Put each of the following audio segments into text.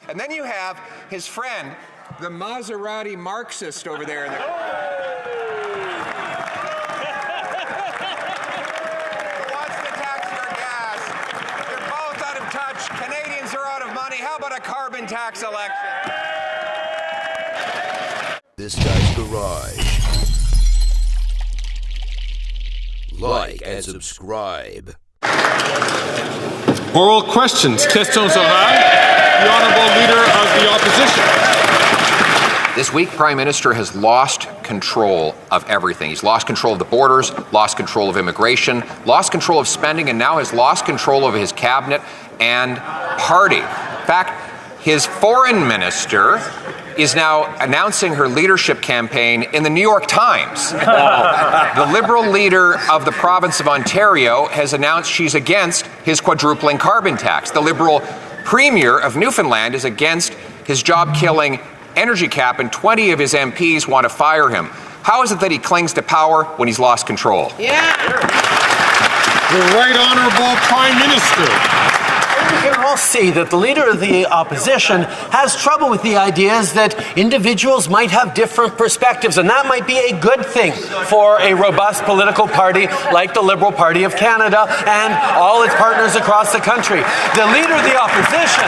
And then you have his friend, the Maserati Marxist over there in the... Who wants to tax your gas? You're both out of touch. Canadians are out of money. How about a carbon tax election? This guy's garage. Like and subscribe. Oral questions. Questions orales. The Honourable Leader of the Opposition. This week, Prime Minister has lost control of everything. He's lost control of the borders, lost control of immigration, lost control of spending, and now has lost control of his cabinet and party. In fact, his foreign minister is now announcing her leadership campaign in the New York Times. The Liberal leader of the province of Ontario has announced she's against his quadrupling carbon tax. The Liberal Premier of Newfoundland is against his job-killing energy cap, and 20 of his MPs want to fire him. How is it that he clings to power when he's lost control? Yeah. The Right Honourable Prime Minister. We can all see that the Leader of the Opposition has trouble with the ideas that individuals might have different perspectives, and that might be a good thing for a robust political party like the Liberal Party of Canada and all its partners across the country. The Leader of the Opposition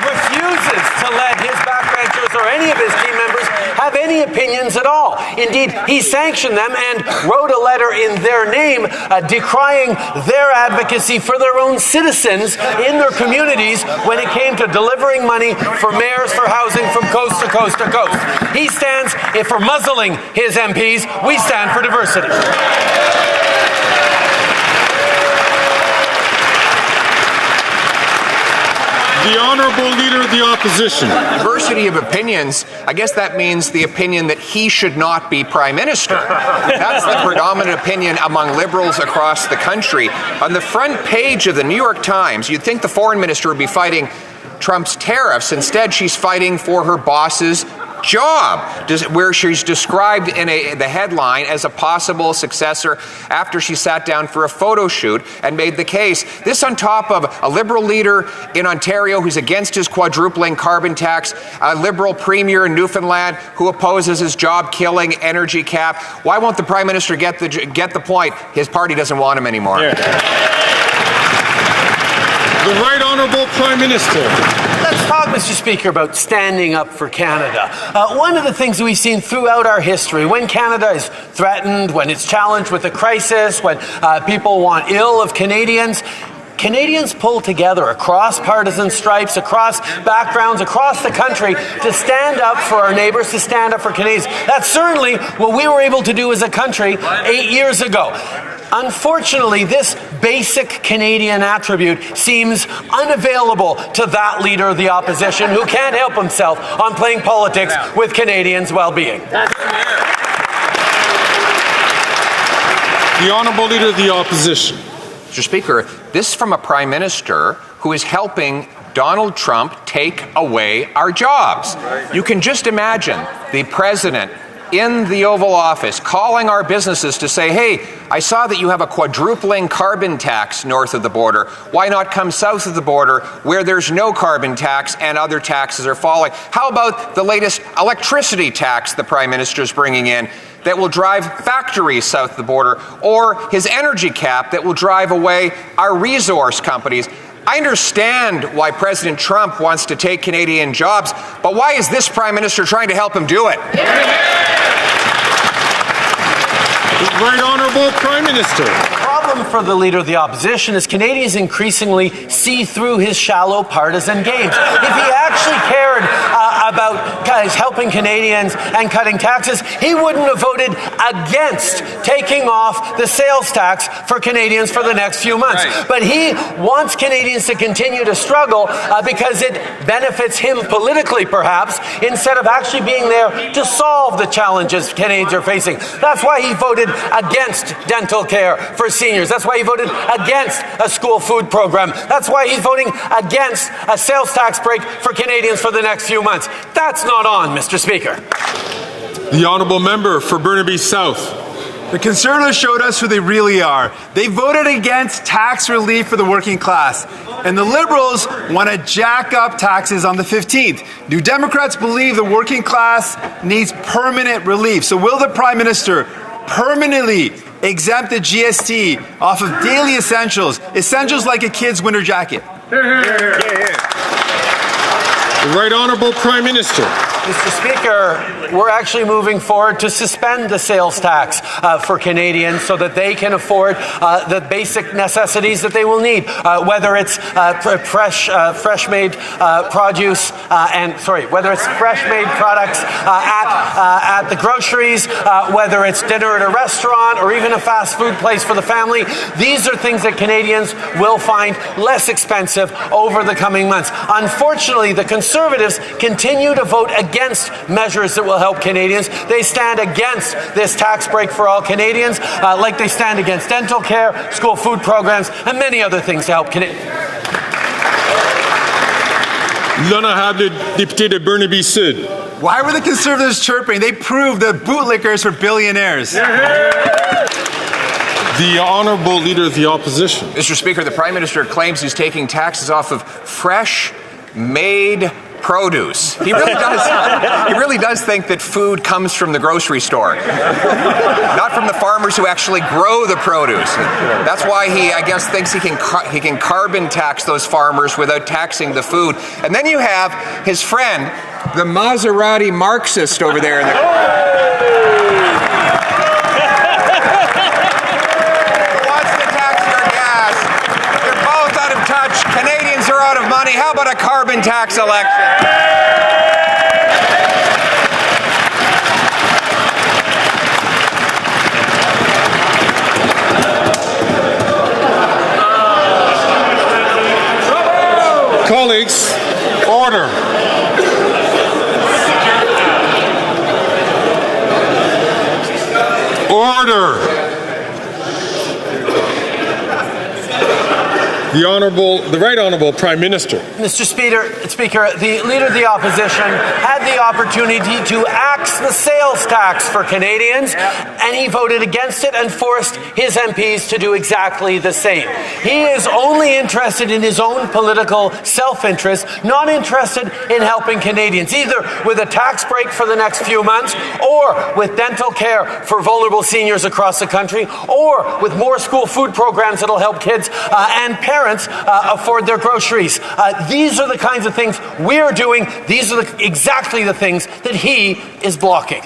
refuses to let his backbenchers or any of his team members have any opinions at all. Indeed, he sanctioned them and wrote a letter in their name decrying their advocacy for their own citizens in their communities when it came to delivering money for mayors for housing from coast to coast to coast. He stands for muzzling his MPs. We stand for diversity. The Honourable Leader of the Opposition. Diversity of opinions, I guess that means the opinion that he should not be Prime Minister. That's the predominant opinion among Liberals across the country. On the front page of the New York Times, you'd think the Foreign Minister would be fighting Trump's tariffs. Instead, she's fighting for her boss's job, where she's described in the headline as a possible successor after she sat down for a photo shoot and made the case. This on top of a Liberal leader in Ontario who's against his quadrupling carbon tax, a Liberal Premier in Newfoundland who opposes his job-killing energy cap. Why won't the Prime Minister get the point? His party doesn't want him anymore. Yeah. The Right Honourable Prime Minister. Let's talk, Mr. Speaker, about standing up for Canada. One of the things we've seen throughout our history, when Canada is threatened, when it's challenged with a crisis, when people want ill of Canadians pull together across partisan stripes, across backgrounds, across the country to stand up for our neighbours, to stand up for Canadians. That's certainly what we were able to do as a country 8 years ago. Unfortunately, this basic Canadian attribute seems unavailable to that Leader of the Opposition who can't help himself on playing politics with Canadians' well-being. The Honourable Leader of the Opposition. Mr. Speaker, this from a Prime Minister who is helping Donald Trump take away our jobs. You can just imagine the President in the Oval Office calling our businesses to say, hey, I saw that you have a quadrupling carbon tax north of the border. Why not come south of the border where there's no carbon tax and other taxes are falling? How about the latest electricity tax the Prime Minister is bringing in that will drive factories south of the border, or his energy cap that will drive away our resource companies? I understand why President Trump wants to take Canadian jobs, but why is this Prime Minister trying to help him do it? Right Honourable Prime Minister. The problem for the Leader of the Opposition is Canadians increasingly see through his shallow partisan games. If he actually cared about helping Canadians and cutting taxes, he wouldn't have voted against taking off the sales tax for Canadians for the next few months. Right. But he wants Canadians to continue to struggle because it benefits him politically, perhaps, instead of actually being there to solve the challenges Canadians are facing. That's why he voted against dental care for seniors. That's why he voted against a school food program. That's why he's voting against a sales tax break for Canadians for the next few months. That's not on, Mr. Speaker. The Honourable Member for Burnaby South. The Conservatives showed us who they really are. They voted against tax relief for the working class. And the Liberals want to jack up taxes on the 15th. New Democrats believe the working class needs permanent relief. So will the Prime Minister permanently exempt the GST off of daily essentials, essentials like a kid's winter jacket? The Right Honourable Prime Minister. Mr. Speaker, we're actually moving forward to suspend the sales tax for Canadians so that they can afford the basic necessities that they will need, whether it's fresh-made produce whether it's fresh-made products at the groceries, whether it's dinner at a restaurant or even a fast food place for the family. These are things that Canadians will find less expensive over the coming months. Unfortunately, the Conservatives continue to vote against measures that will help Canadians. They stand against this tax break for all Canadians, like they stand against dental care, school food programs, and many other things to help Canadians. L'honorable député de Burnaby Sud. Why were the Conservatives chirping? They proved that bootlickers were billionaires. The Honourable Leader of the Opposition. Mr. Speaker, the Prime Minister claims he's taking taxes off of fresh-made produce. He really does. He really does think that food comes from the grocery store, not from the farmers who actually grow the produce. That's why he, I guess, thinks he can carbon tax those farmers without taxing the food. And then you have his friend, the Maserati Marxist over there in the. Canadians are out of money. How about a carbon tax election? Colleagues, order. Order. The Right Honourable Prime Minister. Mr. Speaker, the Leader of the Opposition had the opportunity to axe the sales tax for Canadians, and he voted against it and forced his MPs to do exactly the same. He is only interested in his own political self-interest, not interested in helping Canadians, either with a tax break for the next few months, or with dental care for vulnerable seniors across the country, or with more school food programs that will help kids and parents afford their groceries. These are the kinds of things we're doing. These are exactly the things that he is blocking.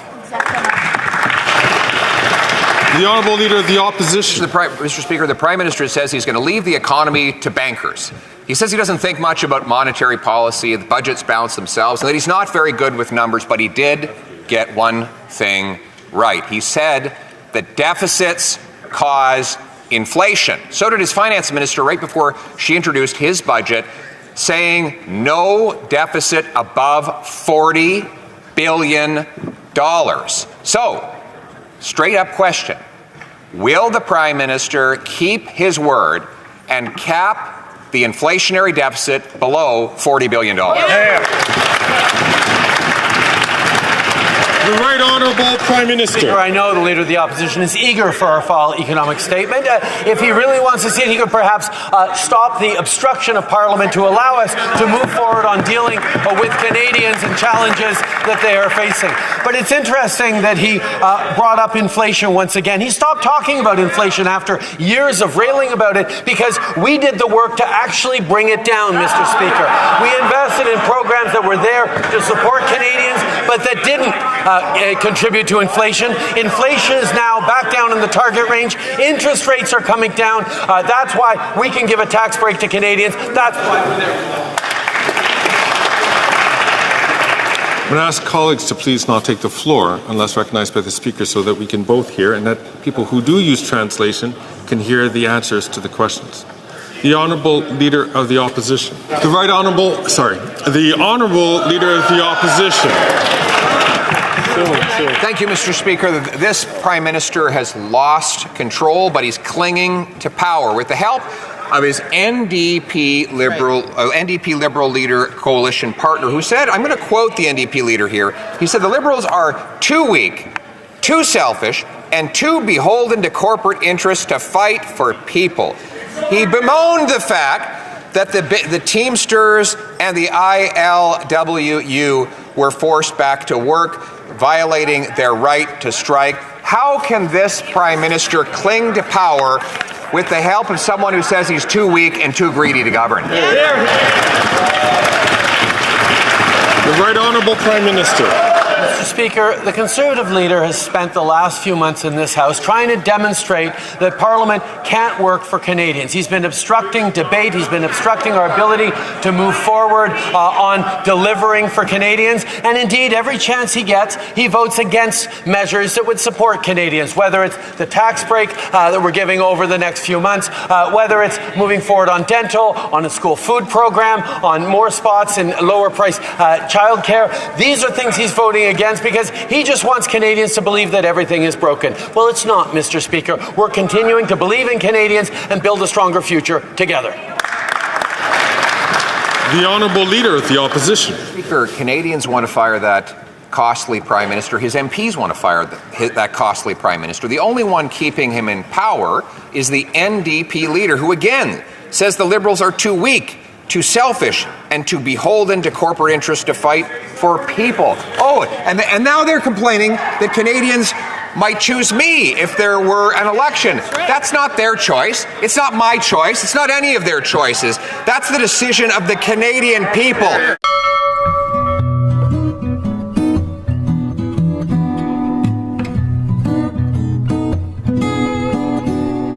The Honourable Leader of the Opposition. Mr. Speaker, the Prime Minister says he's going to leave the economy to bankers. He says he doesn't think much about monetary policy, the budgets balance themselves, and that he's not very good with numbers, but he did get one thing right. He said that deficits cause inflation. So did his finance minister right before she introduced his budget, saying no deficit above $40 billion. So, straight up question, will the Prime Minister keep his word and cap the inflationary deficit below $40 billion? The Right Honourable Prime Minister. Speaker, I know the Leader of the Opposition is eager for our fall economic statement. If he really wants to see it, he could perhaps stop the obstruction of Parliament to allow us to move forward on dealing with Canadians and challenges that they are facing. But it's interesting that he brought up inflation once again. He stopped talking about inflation after years of railing about it because we did the work to actually bring it down, Mr. Speaker. We invested in programs that were there to support Canadians, but that didn't contribute to inflation. Inflation is now back down in the target range. Interest rates are coming down. That's why we can give a tax break to Canadians. That's why we're there. I'm going to ask colleagues to please not take the floor unless recognized by the Speaker so that we can both hear and that people who do use translation can hear the answers to the questions. The Honourable Leader of the Opposition. The Honourable Leader of the Opposition. Thank you, Mr. Speaker. This Prime Minister has lost control, but he's clinging to power with the help of his NDP Liberal leader coalition partner, who said, I'm going to quote the NDP leader here, he said the Liberals are too weak, too selfish, and too beholden to corporate interests to fight for people. He bemoaned the fact that the Teamsters and the ILWU were forced back to work, violating their right to strike. How can this Prime Minister cling to power with the help of someone who says he's too weak and too greedy to govern? The Right Honourable Prime Minister. Mr. Speaker, the Conservative leader has spent the last few months in this House trying to demonstrate that Parliament can't work for Canadians. He's been obstructing debate. He's been obstructing our ability to move forward on delivering for Canadians. And indeed, every chance he gets, he votes against measures that would support Canadians, whether it's the tax break that we're giving over the next few months, whether it's moving forward on dental, on a school food program, on more spots in lower price childcare. These are things he's voting against because he just wants Canadians to believe that everything is broken. Well, it's not, Mr. Speaker. We're continuing to believe in Canadians and build a stronger future together. The Honourable Leader of the Opposition. Speaker, Canadians want to fire that costly Prime Minister. His MPs want to fire that costly Prime Minister. The only one keeping him in power is the NDP leader, who again says the Liberals are too weak, too selfish, and too beholden to corporate interests to fight for people. Oh, and now they're complaining that Canadians might choose me if there were an election. That's not their choice. It's not my choice. It's not any of their choices. That's the decision of the Canadian people.